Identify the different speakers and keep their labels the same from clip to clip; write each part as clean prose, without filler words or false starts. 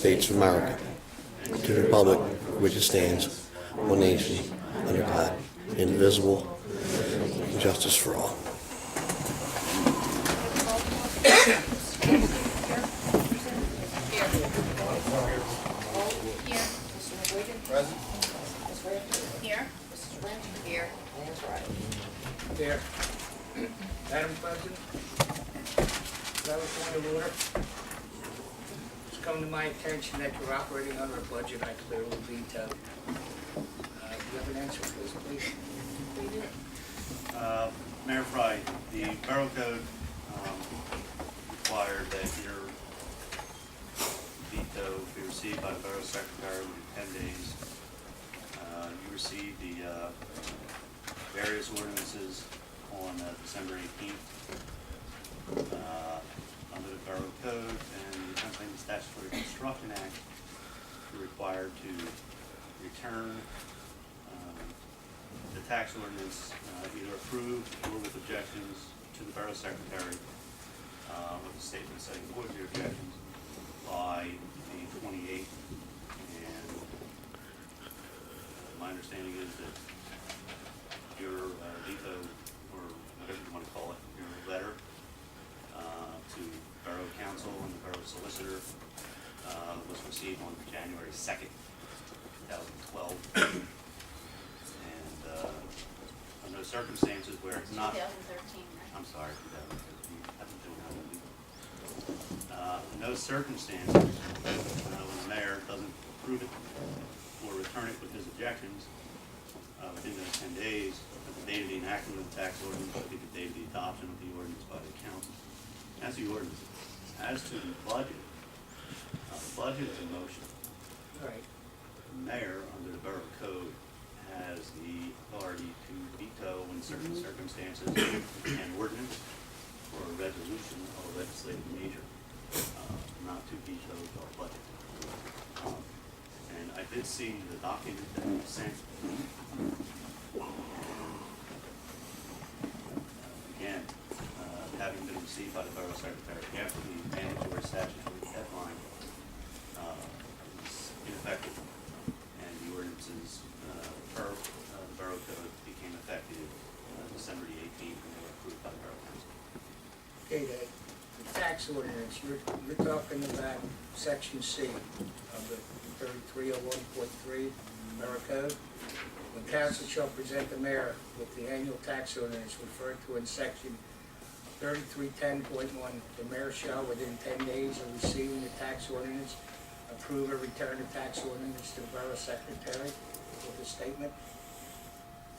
Speaker 1: States of America, to the republic for which it stands, one nation, under God, indivisible, with justice for all.
Speaker 2: Present. Ms. Rafter?
Speaker 3: Here.
Speaker 2: Mrs. Lynch?
Speaker 3: Here.
Speaker 2: And Ms. Riley?
Speaker 4: There. Madam President, that was point of order. It's come to my attention that you're operating under a budget I clearly veto. Do you have an answer for this, please?
Speaker 5: Mayor Fry, the Borough Code required that your veto be received by the Borough Secretary within 10 days. You received the various ordinances on December 18th under the Borough Code and the Pennsylvania Statutory Construction Act. You're required to return the tax ordinance either approved or with objections to the Borough Secretary with a statement setting forth your objections by the 28th. And my understanding is that your veto, or whatever you want to call it, your letter to Borough Council and the Borough Solicitor was received on January 2nd, 2012. Under circumstances where it's not,
Speaker 3: 2013, right?
Speaker 5: I'm sorry, 2013, I've been doing that one. In those circumstances, when the mayor doesn't approve it or return it with his objections within those 10 days, at the date of the enactment of the tax ordinance, would be the date of the adoption of the ordinance by the council. That's the ordinance. As to the budget is in motion.
Speaker 4: Right.
Speaker 5: The mayor, under the Borough Code, has the authority to veto in certain circumstances an ordinance or a resolution of a legislative nature, not to veto the budget. And I did see the document that you sent. Again, having been received by the Borough Secretary after the mandatory statutory deadline is ineffective, and the ordinances per the Borough Code became effective December the 18th, when they were approved by the Borough Council.
Speaker 4: Okay, the tax ordinance, you're talking about section C of the 3301.3 Borough Code. When council shall present the mayor with the annual tax ordinance referred to in section 3310.1, the mayor shall, within 10 days of receiving the tax ordinance, approve or return the tax ordinance to the Borough Secretary with a statement.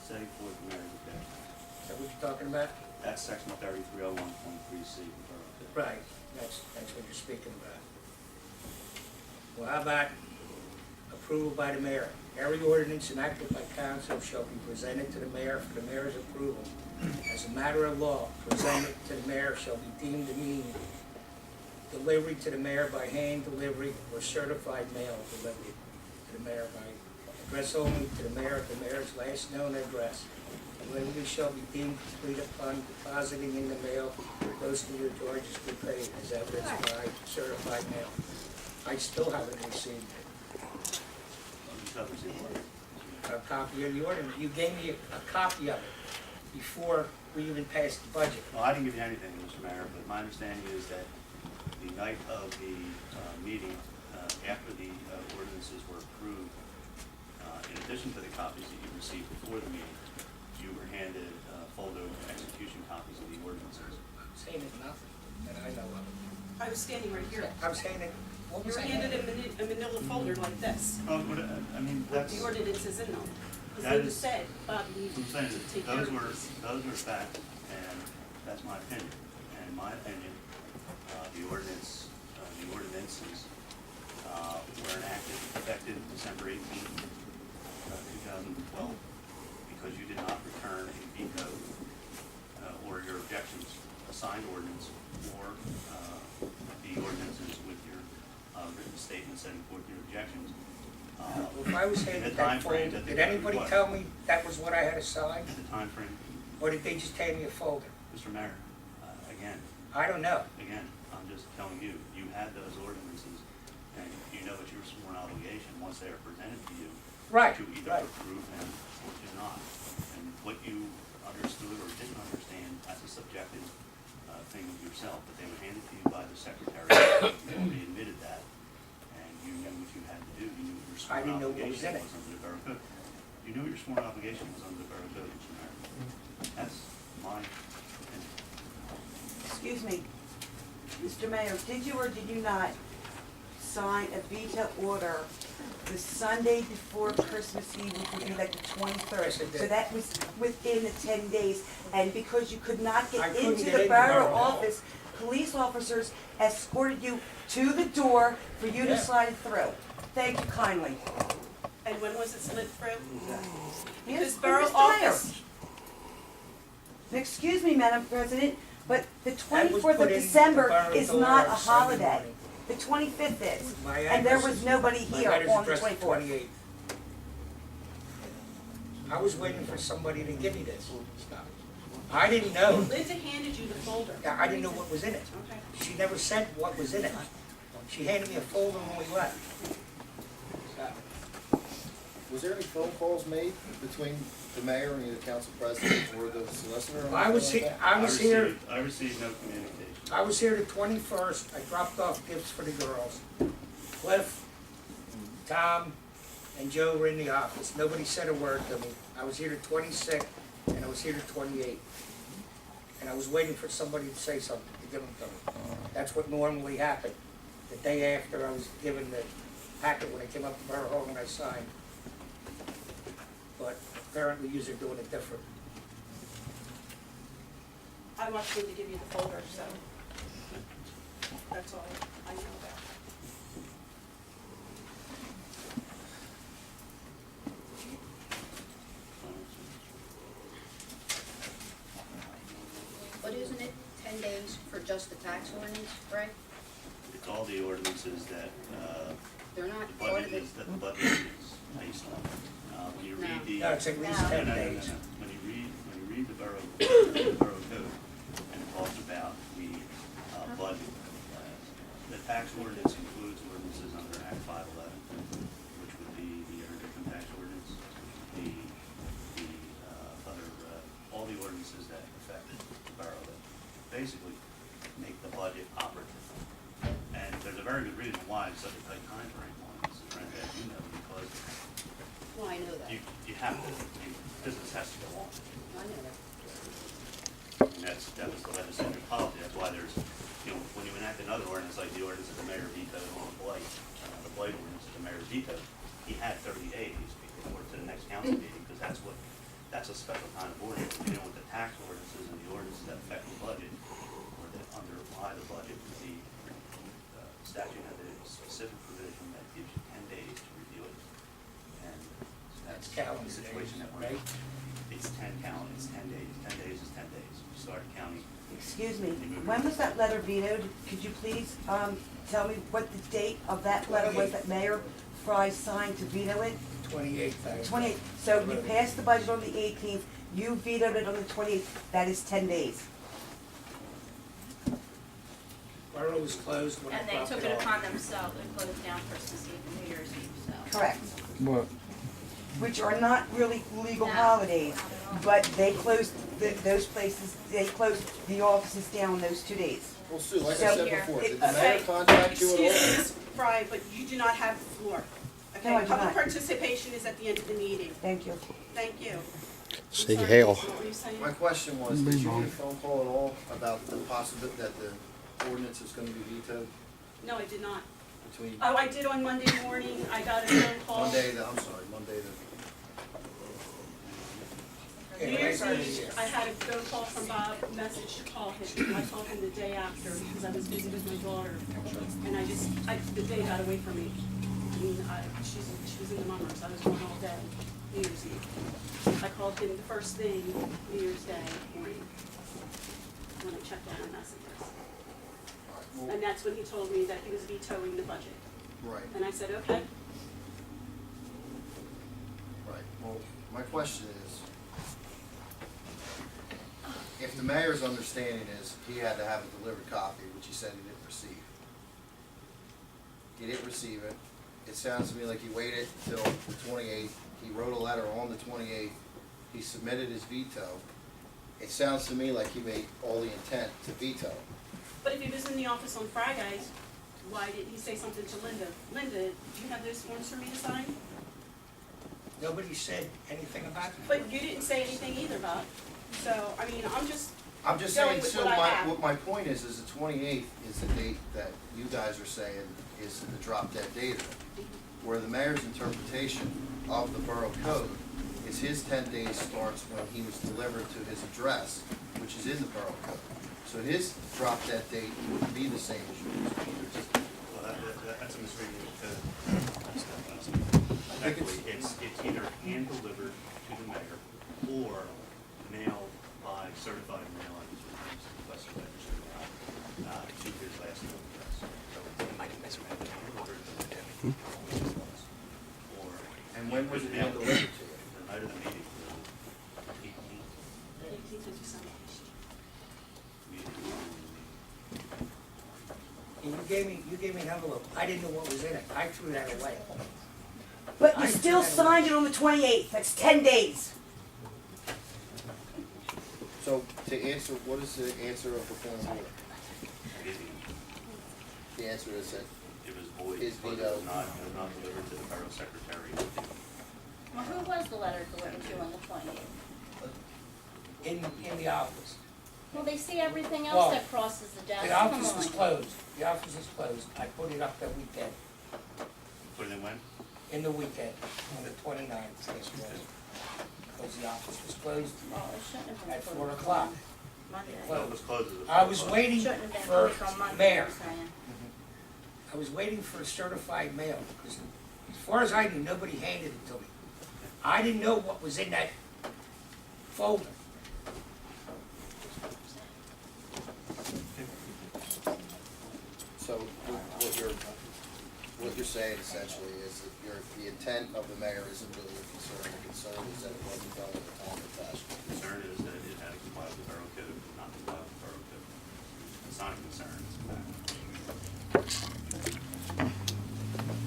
Speaker 5: Setting forth the mayor's objections.
Speaker 4: Is that what you're talking about?
Speaker 5: That's section 3301.3C of the Borough Code.
Speaker 4: Right, that's what you're speaking about. Well, how about approval by the mayor? Every ordinance enacted by council shall be presented to the mayor for the mayor's approval. As a matter of law, presented to the mayor shall be deemed to mean delivery to the mayor by hand delivery or certified mail delivery to the mayor by address only to the mayor at the mayor's last known address. Delivery shall be deemed complete upon depositing in the mail postage or charges to be paid as evidenced by certified mail. I still haven't received it. A copy of the ordinance. You gave me a copy of it before we even passed the budget.
Speaker 5: Well, I didn't give you anything, Mr. Mayor, but my understanding is that the night of the meeting, after the ordinances were approved, in addition to the copies that you received before the meeting, you were handed folder execution copies of the ordinances.
Speaker 4: I'm saying it's nothing that I know of.
Speaker 6: I was standing right here.
Speaker 4: I'm saying it. What
Speaker 6: You
Speaker 4: was
Speaker 6: were
Speaker 4: that?
Speaker 6: handed a manila folder like this,
Speaker 5: Oh, but, I mean,
Speaker 6: with
Speaker 5: that's,
Speaker 6: the ordinances in them. Because
Speaker 5: That
Speaker 6: they
Speaker 5: is-
Speaker 6: just said, Bob, you need
Speaker 5: I'm saying
Speaker 6: to
Speaker 5: that
Speaker 6: take care of this.
Speaker 5: those were facts, and that's my opinion. And in my opinion, the ordinances were enacted effective December 18th, 2012, because you did not return a veto or your objections, a signed ordinance, or the ordinances with your written statement setting forth your objections.
Speaker 4: Well, if I was handed
Speaker 5: The
Speaker 4: that
Speaker 5: time frame
Speaker 4: folder,
Speaker 5: that
Speaker 4: did
Speaker 5: they
Speaker 4: anybody
Speaker 5: what?
Speaker 4: tell me that was what I had to sign?
Speaker 5: The time frame,
Speaker 4: Or did they just hand me a folder?
Speaker 5: Mr. Mayor, again,
Speaker 4: I don't know.
Speaker 5: I'm just telling you, you had those ordinances, and you know it's your sworn obligation, once they are presented to you,
Speaker 4: Right,
Speaker 5: to either
Speaker 4: right.
Speaker 5: approve them or to not. And what you understood or didn't understand, that's a subjective thing of yourself, but they were handed to you by the secretary, you already admitted that, and you knew what you had to do, you knew what your
Speaker 4: I
Speaker 5: sworn
Speaker 4: didn't know what was
Speaker 5: obligation
Speaker 4: in it.
Speaker 5: was under the Borough Code. You knew what your sworn obligation was under the Borough Code, Mr. Mayor. That's my opinion.
Speaker 3: Excuse me, Mr. Mayor, did you or did you not sign a veto order the Sunday before Christmas Eve, which would be like the 23rd?
Speaker 4: Yes, I did.
Speaker 3: So that was within the 10 days, and because you could not
Speaker 4: I
Speaker 3: get
Speaker 4: couldn't
Speaker 3: into
Speaker 4: get
Speaker 3: the
Speaker 4: in the
Speaker 3: borough
Speaker 4: borough.
Speaker 3: office, police officers escorted you to the door for you to
Speaker 4: Yeah.
Speaker 3: slide through. Thank you kindly.
Speaker 6: And when was it slid through?
Speaker 3: Yes,
Speaker 6: Because borough
Speaker 3: Mr. Mayor.
Speaker 6: office,
Speaker 3: Excuse me, Madam President, but the
Speaker 4: That was
Speaker 3: 24th
Speaker 4: put
Speaker 3: of
Speaker 4: in
Speaker 3: December
Speaker 4: the
Speaker 3: is
Speaker 4: borough
Speaker 3: not a
Speaker 4: door Sunday
Speaker 3: holiday.
Speaker 4: morning.
Speaker 3: The 25th is,
Speaker 4: My
Speaker 3: and there
Speaker 4: address
Speaker 3: was
Speaker 4: is-
Speaker 3: nobody
Speaker 4: my
Speaker 3: here
Speaker 4: letter's
Speaker 3: on the
Speaker 4: addressed
Speaker 3: 24th.
Speaker 4: 28th. I was waiting for somebody to give me this stuff. I didn't know.
Speaker 6: Linda handed you the folder.
Speaker 4: I didn't know what was in it.
Speaker 6: Okay.
Speaker 4: She never said what was in it. She handed me a folder when we left.
Speaker 7: Was there any phone calls made between the mayor and the council president or the solicitor? or
Speaker 4: I was
Speaker 7: anything
Speaker 4: here,
Speaker 7: like that?
Speaker 4: I was here,
Speaker 5: I received no communication.
Speaker 4: I was here the 21st. I dropped off gifts for the girls. Cliff, Tom, and Joe were in the office. Nobody said a word to me. I was here the 26th, and I was here the 28th. And I was waiting for somebody to say something, to give them to me. That's what normally happened. The day after I was given the packet when I came up to Borough Hall and I signed. But apparently yous are doing it different.
Speaker 6: I want Linda to give you the folder, so that's all I know about.
Speaker 2: But isn't it 10 days for just the tax ordinance, Greg?
Speaker 5: It's all the ordinances that,
Speaker 2: They're not
Speaker 5: the
Speaker 2: part of
Speaker 5: budget
Speaker 2: it.
Speaker 5: is, that the budget is based on. When you read the.
Speaker 4: No, it's at least
Speaker 2: No.
Speaker 4: 10 days.
Speaker 5: When you read the borough code, and it talks about the, budget, the tax ordinance includes ordinances under Act 511, which would be the earned income tax ordinance, the, other, all the ordinances that affect the borough, that basically make the budget operative. And there's a very good reason why it's such a tight time frame on this, as you know, because
Speaker 2: Well, I know that.
Speaker 5: you have to, business has to go on.
Speaker 2: I know that.
Speaker 5: And that was the legislative policy, that's why there's, when you enact another ordinance, like the ordinance that the mayor vetoed on the blight ordinance that the mayor vetoed, he had 30 days before to the next council meeting, because that's a special kind of ordinance. With the tax ordinances and the ordinances that affect the budget, or that underlie the budget, the statute has a specific provision that gives you 10 days to review it. And that's
Speaker 4: Calendar
Speaker 5: the
Speaker 4: days,
Speaker 5: situation that we're in.
Speaker 4: right?
Speaker 5: It's 10 calendar, it's 10 days. 10 days is 10 days. You start counting.
Speaker 3: Excuse me, when was that letter vetoed? Could you please tell me what the date of that letter was that Mayor Fry signed to veto it?
Speaker 4: 28th. I think.
Speaker 3: 28th, so you passed the budget on the 18th, you vetoed it on the 28th, that is 10 days.
Speaker 4: Borough was closed when I
Speaker 8: And they
Speaker 4: dropped
Speaker 8: took
Speaker 4: it
Speaker 8: it
Speaker 4: off.
Speaker 8: upon themselves and closed down Christmas Eve and New Year's Eve, so.
Speaker 3: Correct. Which are not really legal
Speaker 8: No,
Speaker 3: holidays,
Speaker 8: not at all.
Speaker 3: but they closed those places, they closed the offices down those 2 days.
Speaker 7: Well, Sue, like I
Speaker 3: So
Speaker 7: said
Speaker 8: here-
Speaker 7: before,
Speaker 3: it-
Speaker 7: did the mayor
Speaker 6: Okay,
Speaker 7: contact you
Speaker 6: excuse me,
Speaker 7: at all?
Speaker 6: Ms. Fry, but you do not have the floor. Okay,
Speaker 3: No, I do
Speaker 6: public
Speaker 3: not.
Speaker 6: participation is at the end of the meeting.
Speaker 3: Thank you.
Speaker 6: Thank you.
Speaker 1: Say
Speaker 6: Sorry,
Speaker 1: hail.
Speaker 6: What were you saying?
Speaker 7: My question was, did you get a phone call at all about the possibility that the ordinance is gonna be vetoed
Speaker 6: No, I did not.
Speaker 7: between
Speaker 6: Oh, I did on Monday morning. I got a phone call.
Speaker 7: Monday, the
Speaker 4: Yeah,
Speaker 6: New Year's
Speaker 4: right.
Speaker 6: Eve, I had a phone call from Bob, message to call him. I called him the day after because I was busy with my daughter. And the day got away from me. I mean, she was in the mummers. I was gone all day, New Year's Eve. I called him the first thing, New Year's Day morning, when I checked all my messages.
Speaker 7: Well,
Speaker 6: And that's when he told me that he was vetoing the budget.
Speaker 7: right,
Speaker 6: And I said, okay.
Speaker 7: right. Well, my question is, if the mayor's understanding is he had to have a delivered copy, which he said he didn't receive, you didn't receive it. It sounds to me like you waited till the 28th. He wrote a letter on the 28th. He submitted his veto. It sounds to me like he made all the intent to veto.
Speaker 6: But if he was in the office on Friday, why didn't he say something to Linda? Linda, do you have those forms for me to sign?
Speaker 4: Nobody said anything about it.
Speaker 6: But you didn't say anything either, Bob. So, I mean, I'm just
Speaker 7: I'm just
Speaker 6: going
Speaker 7: saying,
Speaker 6: with
Speaker 7: so
Speaker 6: what I have.
Speaker 7: what my point is the 28th is the date that you guys are saying is the drop dead date of it. Where the mayor's interpretation of the borough code is his 10 days starts when he was delivered to his address, which is in the borough code. So his drop dead date would be the same as yours.
Speaker 5: Well, that's a misreading of the code. Effectively, it's either hand delivered to the mayor or mailed by certified mail on his returns to the Western Register to his last known address. So it's hand delivered or.
Speaker 7: And when was it hand delivered to you?
Speaker 5: The night of the meeting, the 18th
Speaker 6: 18th of December.
Speaker 5: meeting.
Speaker 4: And you gave me an envelope. I didn't know what was in it. I threw that away.
Speaker 3: But you still signed it on the 28th. That's 10 days.
Speaker 7: So to answer, what is the answer of the point of order? The answer is that
Speaker 5: It was void,
Speaker 7: His
Speaker 5: but it
Speaker 7: veto.
Speaker 5: was not delivered to the borough secretary.
Speaker 8: Well, who was the letter delivered to on the 28th?
Speaker 4: In the office.
Speaker 8: Well, they see everything
Speaker 4: Well,
Speaker 8: else that crosses the desk.
Speaker 4: The
Speaker 8: Come
Speaker 4: office was
Speaker 8: on.
Speaker 4: closed. The office was closed. I put it up that weekend,
Speaker 5: Put it in when?
Speaker 4: in the weekend, on the 29th, this was. Because the office was closed
Speaker 8: Well, it shouldn't have been
Speaker 4: at
Speaker 8: put
Speaker 4: 4
Speaker 8: on
Speaker 4: o'clock.
Speaker 8: Monday.
Speaker 5: Well, it was closed as a.
Speaker 4: I was waiting
Speaker 8: Shouldn't have been
Speaker 4: for
Speaker 8: put on Monday,
Speaker 4: mayor.
Speaker 8: I'm saying.
Speaker 4: I was waiting for certified mail, because as far as I knew, nobody handed it to me. I didn't know what was in that folder.
Speaker 7: So what you're saying essentially is that the intent of the mayor isn't really a concern. The concern is that it wasn't done in a timely fashion.
Speaker 5: Concern is that it had to comply with the borough code, not comply with the borough code. It's not a concern, it's a fact.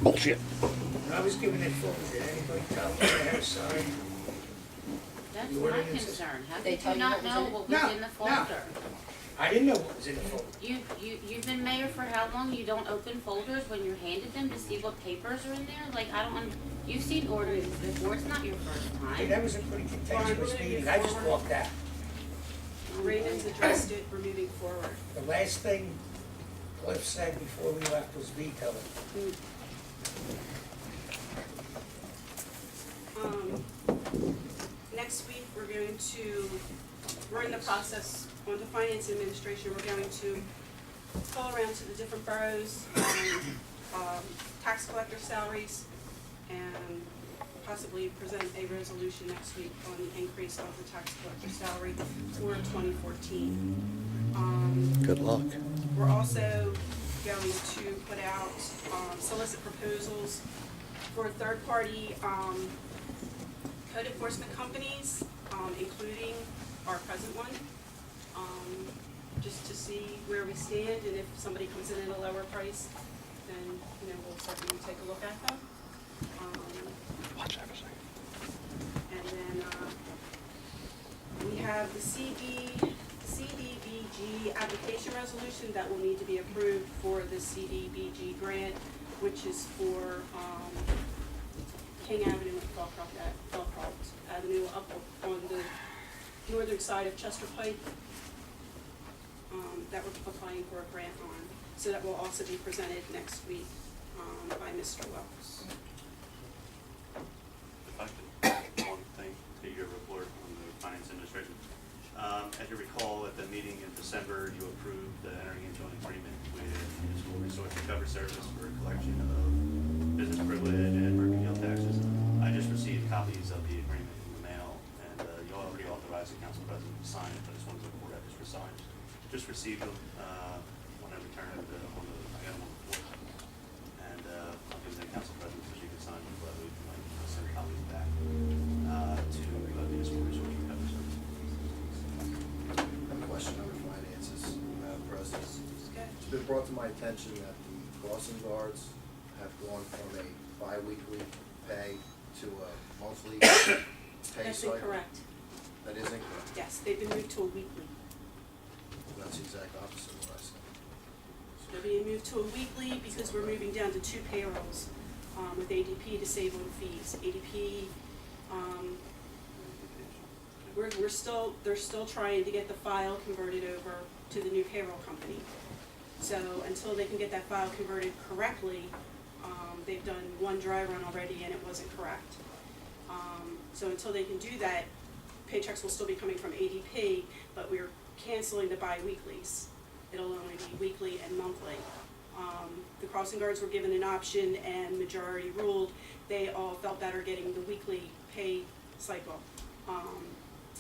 Speaker 1: Bullshit.
Speaker 4: When I was given that folder, did anybody tell me I had to sign?
Speaker 8: That's
Speaker 4: The
Speaker 8: my
Speaker 4: ordinances.
Speaker 8: concern. How
Speaker 2: They
Speaker 8: did
Speaker 2: tell
Speaker 8: you
Speaker 2: you
Speaker 8: not
Speaker 2: what was
Speaker 8: know
Speaker 2: in it?
Speaker 8: what was
Speaker 4: No,
Speaker 8: in the
Speaker 4: no.
Speaker 8: folder?
Speaker 4: I didn't know what was in the folder.
Speaker 8: You've been mayor for how long? You don't open folders when you're handed them to see what papers are in there? Like, I don't, you've seen ordinances before, it's not your first
Speaker 4: Hey,
Speaker 8: time.
Speaker 4: that was a pretty contentious meeting. I just walked out.
Speaker 6: Raven's addressed it, we're moving forward.
Speaker 4: The last thing Cliff said before we left was veto it.
Speaker 6: Next week, we're in the process, on the finance administration, we're going to call around to the different boroughs, tax collector salaries, and possibly present a resolution next week on the increase of the tax collector salary for 2014.
Speaker 1: Good luck.
Speaker 6: We're also going to put out, solicit proposals for third-party, code enforcement companies, including our present one, just to see where we stand, and if somebody comes in at a lower price, then, we'll certainly take a look at them.
Speaker 1: Watch everything.
Speaker 6: And then, we have the CDBG application resolution that will need to be approved for the CDBG grant, which is for, King Avenue and Fallcroft Avenue up on the northern side of Chester Pike, that we're applying for a grant on. So that will also be presented next week, by Mr. Wells.
Speaker 5: If I could add one thing to your report on the finance administration. As you recall, at the meeting in December, you approved entering into an agreement with Municipal Resource Recovery Service for collection of business privilege and mercantile taxes. I just received copies of the agreement in the mail, and you already authorized the council president to sign it, but I just wanted to report I just received them when I returned I got them on the fourth. And I'll give the council president so she can sign them, but we can send copies back to Municipal Resource Recovery Service.
Speaker 7: A question on the finances, President. It's been brought to my attention that the crossing guards gone from a bi-weekly pay to a monthly pay
Speaker 6: That's
Speaker 7: cycle?
Speaker 6: incorrect.
Speaker 7: That is incorrect.
Speaker 6: Yes, they've been moved to a weekly.
Speaker 7: That's the exact opposite of what I said.
Speaker 6: They're being moved to a weekly because we're moving down to 2 payrolls, with ADP to save on fees. ADP, they're still trying to get the file converted over to the new payroll company. So until they can get that file converted correctly, they've done one dry run already and it wasn't correct. So until they can do that, paychecks will still be coming from ADP, but we're canceling the bi-weeklies. It'll only be weekly and monthly. The crossing guards were given an option and majority ruled. They all felt better getting the weekly pay cycle.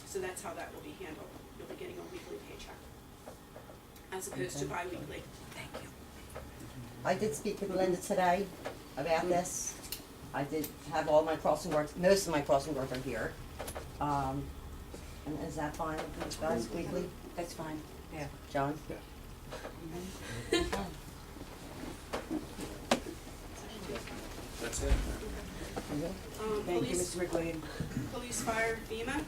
Speaker 6: So that's how that will be handled. You'll be getting a weekly paycheck as opposed to bi-weekly.
Speaker 9: I did speak with Linda today about this. I did have all my crossing guards, most of my crossing guards are here. And is that fine with you guys weekly?
Speaker 3: That's fine, yeah.
Speaker 9: John?
Speaker 7: That's it.
Speaker 3: Thank you,
Speaker 6: Police,
Speaker 3: Mr. McLean.
Speaker 6: police, fire, FEMA.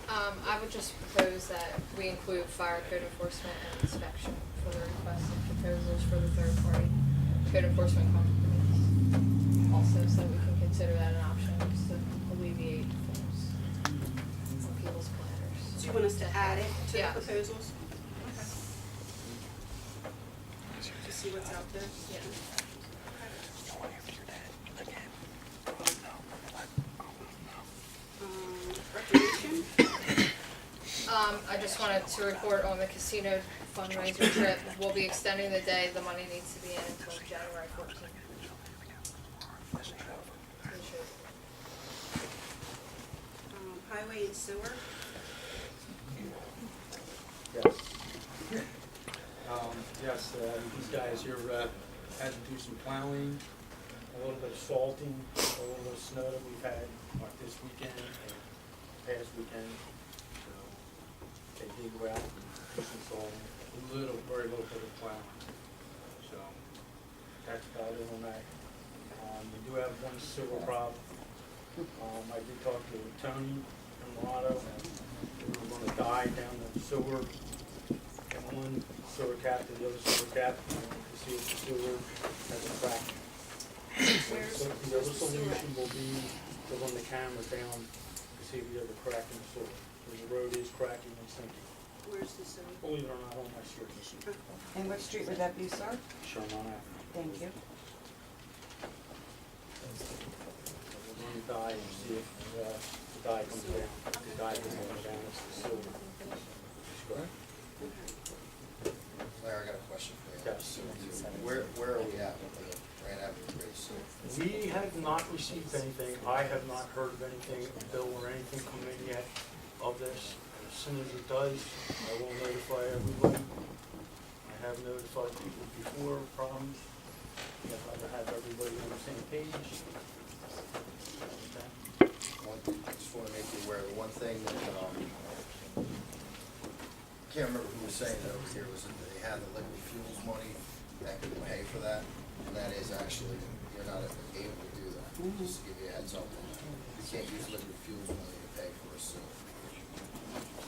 Speaker 10: I would just propose that we include fire code enforcement and inspection for the requested proposals for the third party code enforcement companies. Also, so we can consider that an option just to alleviate things from people's planners.
Speaker 6: Do you want us to add it to the
Speaker 10: Yes.
Speaker 6: proposals? To see what's out there?
Speaker 10: Yeah.
Speaker 6: Recreation,
Speaker 10: I just wanted to report on the casino fundraiser trip. We'll be extending the day. The money needs to be in until January 14th.
Speaker 6: highway and sewer.
Speaker 11: Yes. Yes, these guys here had to do some plowing, a little bit of salting, a little bit of snow that we've had like this weekend and past weekend. So they did well, do some salting, very little bit of plowing. So that's about it on that. We do have one sewer problem. I did talk to Tony and Morado, and we were gonna die down the sewer, and one sewer cap to the other sewer cap, to see if the sewer has a crack. So the other solution will be to run the camera down to see if there's a crack in the sewer. Because the road is cracking and sinking.
Speaker 6: Where's the sewer?
Speaker 11: Believe it or not, on my street.
Speaker 3: And what street would that be, sir?
Speaker 11: Sherman Avenue.
Speaker 3: Thank you.
Speaker 11: We're going to die and see if the dye comes down. If the dye doesn't come down, it's the sewer. Correct?
Speaker 7: Larry, I got a question for you.
Speaker 11: Yes.
Speaker 7: Where are we at with the Grand Avenue Bridge?
Speaker 11: We have not received anything. I have not heard of anything, a bill or anything come in yet of this. As soon as it does, I will notify everybody. I have notified people before of problems. I'd rather have everybody on the same page.
Speaker 7: I just want to make you aware, the one thing that, I can't remember who was saying it over here, was that they had the liquid fuels money that could pay for that, and that is actually, you're not able to do that, just to give you a heads up on that. You can't use liquid fuels money to pay for a sewer.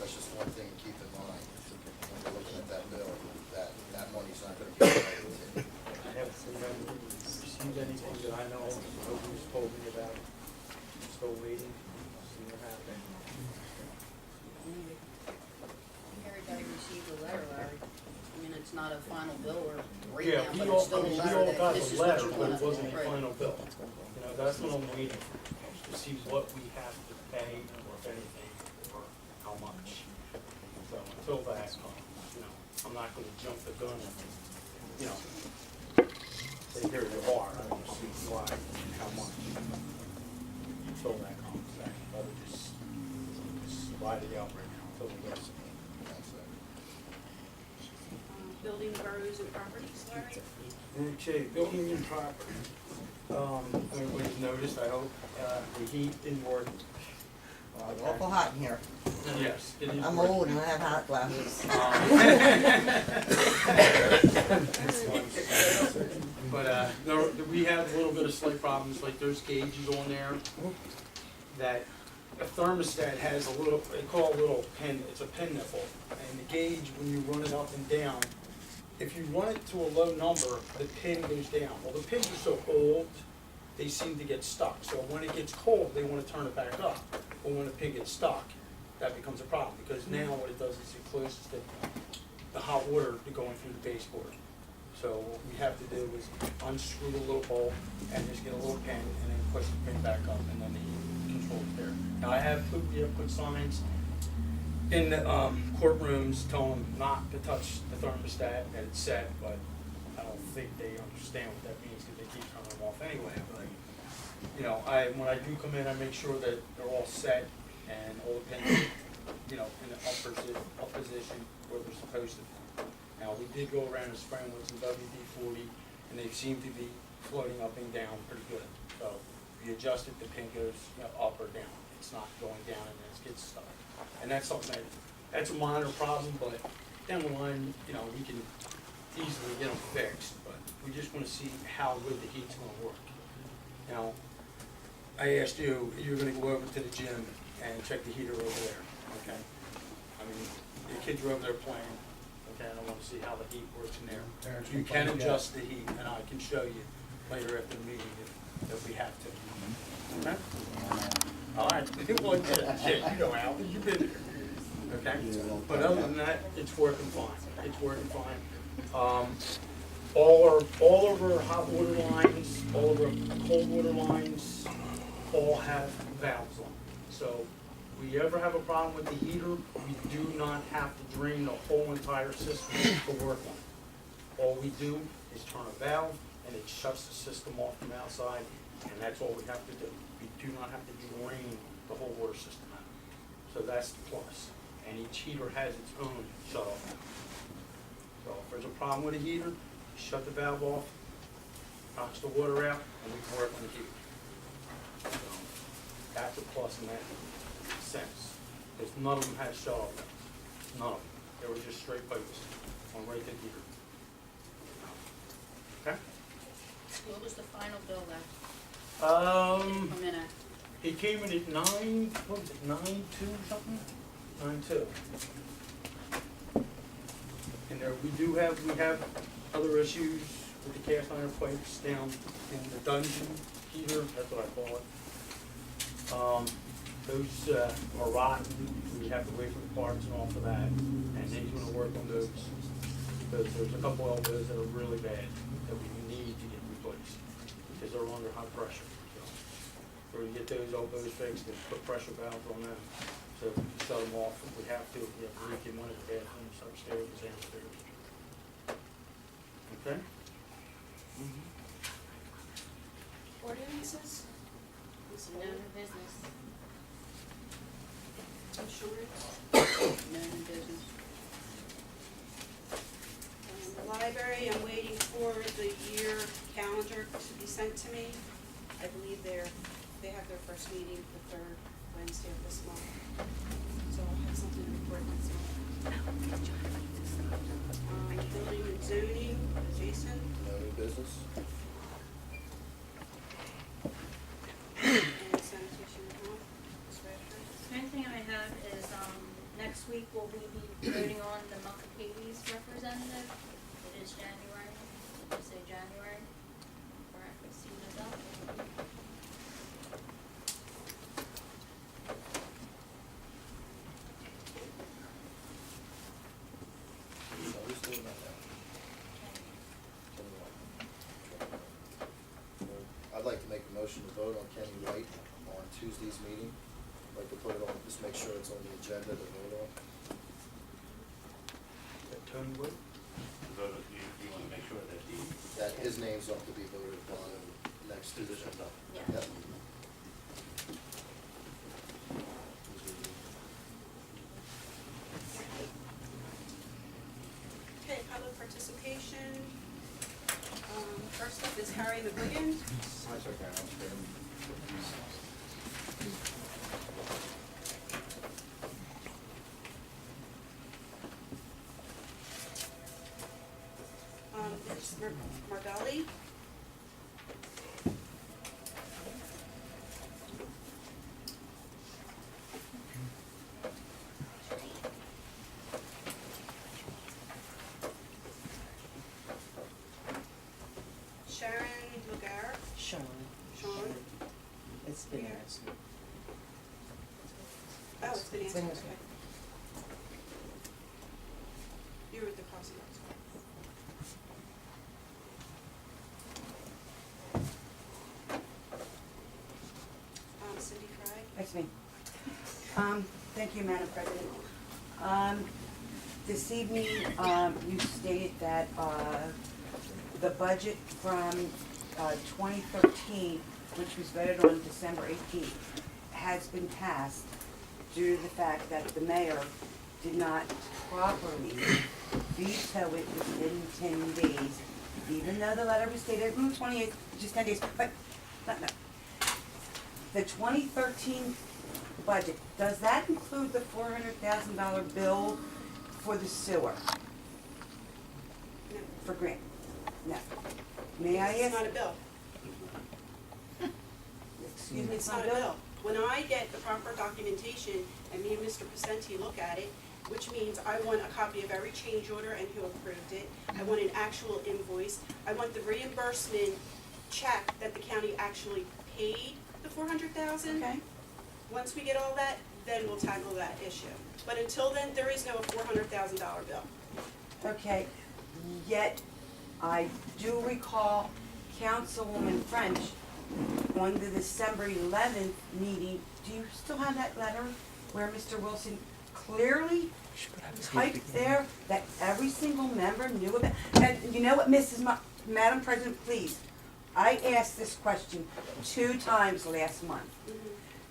Speaker 7: That's just one thing to keep in mind, when you're looking at that bill, that money's not gonna be available to you.
Speaker 11: I haven't received anything that I know of. Nobody's told me about it. Still waiting, see what happens.
Speaker 2: Everybody received a letter, Larry. I mean, it's not a final bill or
Speaker 11: Yeah,
Speaker 2: breakdown,
Speaker 11: we
Speaker 2: but
Speaker 11: all,
Speaker 2: it's still a
Speaker 11: we
Speaker 2: letter
Speaker 11: all
Speaker 2: that
Speaker 11: got
Speaker 2: this
Speaker 11: a
Speaker 2: is what
Speaker 11: letter,
Speaker 2: you
Speaker 11: but
Speaker 2: want
Speaker 11: it
Speaker 2: to
Speaker 11: wasn't a
Speaker 2: pay.
Speaker 11: final bill. You know, that's what I'm waiting for, to see what we have to pay, or if anything, or how much. So until that comes, you know, I'm not gonna jump the gun and, you know, say, here you are, I don't see why, and how much. Until that comes, I'd rather just ride it out right now, until we get some.
Speaker 6: Building, boroughs, and properties, Larry?
Speaker 11: Okay, building and property. Everybody's noticed, I hope, the heat didn't work.
Speaker 9: It's awful hot in here.
Speaker 11: Yes, it is.
Speaker 9: I'm
Speaker 11: working.
Speaker 9: old and I have hot glasses.
Speaker 11: But, we have a little bit of slight problems, like there's gauges on there that a thermostat has a little, they call it a little pin, it's a pin nipple. And the gauge, when you run it up and down, if you run it to a low number, the pin goes down. Well, the pins are so old, they seem to get stuck. So when it gets cold, they want to turn it back up. But when the pin gets stuck, that becomes a problem, because now what it does is it closes the hot water to going through the baseboard. So what we have to do is unscrew the little bolt and just get a little pin and then push the pin back up, and then the heat control's there. Now we have put signs in the courtrooms telling them not to touch the thermostat and it's set, but I don't think they understand what that means because they keep turning them off anyway. But you know, when I do come in, I make sure that they're all set and all the pins, you know, in the up position where they're supposed to be. Now, we did go around and spray with some WD-40, and they seem to be floating up and down pretty good. So, if you adjust it, the pin goes, you know, up or down. It's not going down and then it gets stuck. And that's something that's a minor problem, but down the line, you know, we can easily get them fixed. But we just want to see how good the heat's going to work. Now, I asked you, you're going to go over to the gym and check the heater over there, okay? I mean, the kids are over there playing. Okay, I want to see how the heat works in there. You can adjust the heat, and I can show you later after the meeting if we have to. Okay? All right. Well, yeah, you know, Al, you've been there. Okay? But other than that, it's working fine. It's working fine. All of our hot water lines, all of our cold water lines, all have valves on them. So we ever have a problem with the heater, we do not have to drain the whole entire system to work on it. All we do is turn a valve and it shuts the system off from outside, and that's all we have to do. We do not have to drain the whole water system out. So that's the plus. And each heater has its own shut off. So if there's a problem with a heater, shut the valve off, knocks the water out, and we can work on the heater. So that's a plus in that sense, because none of them had shut-off valves. None of them. They were just straight pipes on right to the heater. Okay?
Speaker 2: What was the final bill then?
Speaker 11: Um,
Speaker 2: A minute.
Speaker 11: he came in at 9, what was it, 9.2 something? 9.2. And there, we have other issues with the cast iron pipes down in the dungeon heater, that's what I call it. Those are rotten, we have to wait for the parts and all for that, and he's gonna work on those, because there's a couple elbows that are really bad, that we need to get replaced, because they're under high pressure. So we're gonna get those elbows fixed and put pressure valves on them, so we can shut them off if we have to, if we have a leak in one of the bathrooms upstairs and downstairs. Okay?
Speaker 6: Ordinances,
Speaker 8: It's none of business.
Speaker 6: insurance,
Speaker 2: No new business.
Speaker 6: the library, I'm waiting for the year calendar to be sent to me. I believe they have their first meeting the 3rd Wednesday of this month. So I'll have something to report next month. Building and zoning, Jason,
Speaker 7: No new business?
Speaker 6: and sanitation and health, Ms. Radford.
Speaker 12: The only thing I have is, next week will we be voting on the Muckapaties representative? It is January, did you say January? Correct, see this up.
Speaker 7: So who's doing that now? I'd like to make a motion to vote on Kenny White on Tuesday's meeting. I'd like to put it on, just make sure it's on the agenda to vote on.
Speaker 11: Tony Wood?
Speaker 5: You want to make sure that the
Speaker 7: That his name's up to be voted upon in next Tuesday.
Speaker 5: position's up.
Speaker 12: Yeah.
Speaker 7: Yep.
Speaker 6: Okay, public participation. First up is Harry McGuigan. There's Margelli. Sharon Lagar,
Speaker 9: Sean,
Speaker 6: Sean,
Speaker 9: it's been asked.
Speaker 6: oh, it's been
Speaker 9: It's
Speaker 6: answered,
Speaker 9: in
Speaker 6: okay.
Speaker 9: this one.
Speaker 6: You're with the Crossing Guards. Cindy Fry.
Speaker 3: That's me. Thank you, Madam President. This evening, you stated that, the budget from, 2013, which was voted on December 18th, has been passed due to the fact that the mayor did not properly veto it within 10 days, even though the letter was dated, 28th, just 10 days, but, no. The 2013 budget, does that include the $400,000 bill for the sewer?
Speaker 6: No.
Speaker 3: For grant? No. May I
Speaker 6: It's
Speaker 3: ask?
Speaker 6: not a bill.
Speaker 3: Excuse me,
Speaker 6: It's not a bill. When I get the proper documentation and me and Mr. Pacenti look at it, which means I want a copy of every change order and who approved it. I want an actual invoice. I want the reimbursement check that the county actually paid the $400,000.
Speaker 3: Okay.
Speaker 6: Once we get all that, then we'll tackle that issue. But until then, there is no $400,000 bill.
Speaker 3: Okay, yet I do recall Councilwoman French on the December 11th meeting, do you still have that letter where Mr. Wilson clearly typed there that every single member knew about? And you know what, Madam President, please, I asked this question 2 times last month.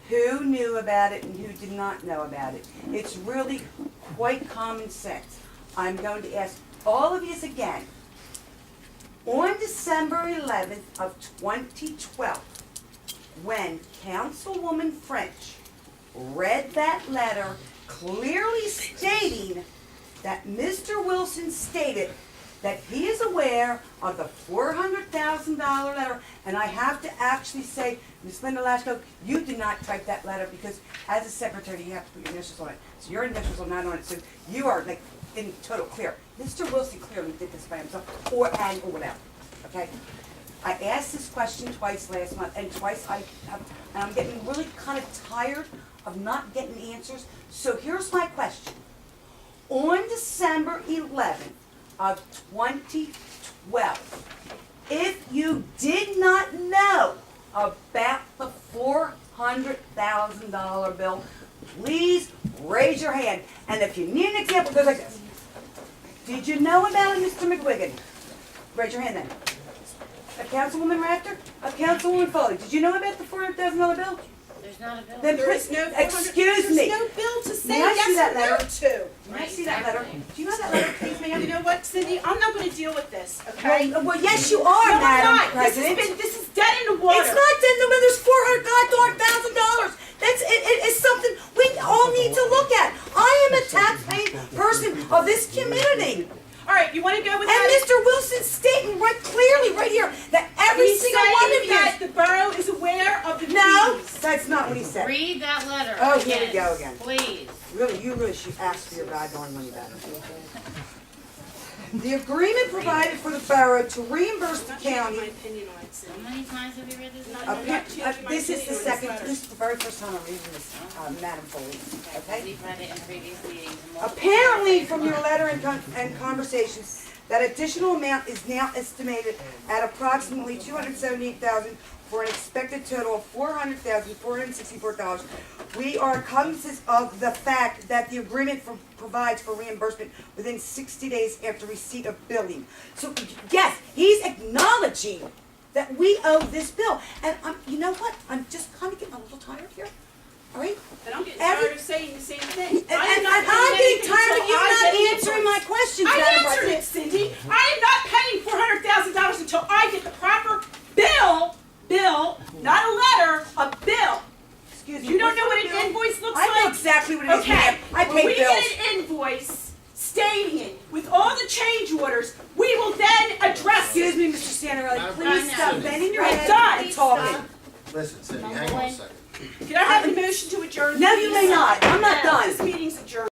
Speaker 3: Who knew about it and who did not know about it? It's really quite common sense. I'm going to ask all of you again. On December 11th of 2012, when Councilwoman French read that letter clearly stating that Mr. Wilson stated that he is aware of the $400,000 letter, and I have to actually say, Ms. Linda Lashko, you did not type that letter because as a secretary, you have to put your initials on it. So your initials are not on it, so you are like in total clear. Mr. Wilson clearly did this by himself, or whatever, okay? I asked this question twice last month, and twice and I'm getting really kind of tired of not getting answers. So here's my question. On December 11th of 2012, if you did not know about the $400,000 bill, please raise your hand. And if you need an example, it goes like this. Did you know about it, Mr. McGuigan? Raise your hand then. Councilwoman Rafter? Councilwoman Foley, did you know about the $400,000 bill?
Speaker 8: There's not a bill.
Speaker 3: Then
Speaker 6: There is no
Speaker 3: excuse me.
Speaker 6: There's no bill to say
Speaker 3: May I see that
Speaker 6: yes or no
Speaker 3: letter?
Speaker 6: to.
Speaker 3: May I see that letter? Do you have that letter, please, ma'am?
Speaker 6: You know what, Cindy, I'm not gonna deal with this, okay?
Speaker 3: Well, yes, you are,
Speaker 6: No, I'm
Speaker 3: Madam
Speaker 6: not.
Speaker 3: President.
Speaker 6: This is dead in the water.
Speaker 3: It's not dead, no, there's $400,000. It's something we all need to look at. I am a taxpaying person of this community.
Speaker 6: All right, you wanna go with
Speaker 3: And
Speaker 6: that?
Speaker 3: Mr. Wilson's stating right clearly right here that every
Speaker 6: He's
Speaker 3: single one of
Speaker 6: saying that
Speaker 3: you.
Speaker 6: the borough is aware of the
Speaker 3: No,
Speaker 6: fees.
Speaker 3: that's not what he said.
Speaker 8: Read that letter.
Speaker 3: Oh, here we go again.
Speaker 8: Please.
Speaker 3: Really, you really should ask for your goddamn money back. The agreement provided for the borough to reimburse the
Speaker 6: I'm not changing my
Speaker 3: county.
Speaker 6: opinion on it,
Speaker 8: How
Speaker 6: Cindy.
Speaker 8: many times have you read this
Speaker 6: I'm
Speaker 8: letter?
Speaker 6: not changing my
Speaker 3: This is
Speaker 6: opinion
Speaker 3: the
Speaker 6: on
Speaker 3: second,
Speaker 6: letter.
Speaker 3: this is the very first time I'm reading this, Madam Foley, okay?
Speaker 8: We've read it in previous meetings. and multiple
Speaker 3: Apparently,
Speaker 8: times.
Speaker 3: from your letter and conversations, that additional amount is now estimated at approximately $278,000 for an expected total of $400,464. We are cognizant of the fact that the agreement provides for reimbursement within 60 days after receipt of billing. So, yes, he's acknowledging that we owe this bill. And you know what? I'm just kind of getting a little tired here, all right?
Speaker 6: And I'm getting
Speaker 3: Every-
Speaker 6: tired of saying the same thing.
Speaker 3: And
Speaker 6: I am not
Speaker 3: I'm
Speaker 6: paying
Speaker 3: getting
Speaker 6: anything
Speaker 3: tired of
Speaker 6: until
Speaker 3: you
Speaker 6: I
Speaker 3: not
Speaker 6: get an
Speaker 3: answering my
Speaker 6: invoice.
Speaker 3: questions,
Speaker 6: I
Speaker 3: Madam
Speaker 6: answered
Speaker 3: President.
Speaker 6: it, Cindy. I am not paying $400,000 until I get the proper bill, not a letter, a bill.
Speaker 3: Excuse me.
Speaker 6: You don't know
Speaker 3: what's
Speaker 6: what
Speaker 3: the
Speaker 6: an
Speaker 3: bill?
Speaker 6: invoice looks
Speaker 3: I
Speaker 6: like?
Speaker 3: know exactly what it is,
Speaker 6: Okay,
Speaker 3: ma'am. I
Speaker 6: when
Speaker 3: pay
Speaker 6: we
Speaker 3: bills.
Speaker 6: get an invoice stating it with all the change orders, we will then address it.
Speaker 3: Excuse me, Mr. Santarelli, please
Speaker 8: I
Speaker 3: stop
Speaker 8: know.
Speaker 3: bending your
Speaker 6: I'm
Speaker 3: head
Speaker 6: done.
Speaker 3: and talking.
Speaker 7: Listen, Cindy, hang on a second.
Speaker 6: Can I have a motion to adjourn?
Speaker 3: No, you may
Speaker 6: please?
Speaker 3: not. I'm not done.
Speaker 6: This meeting's adjourned.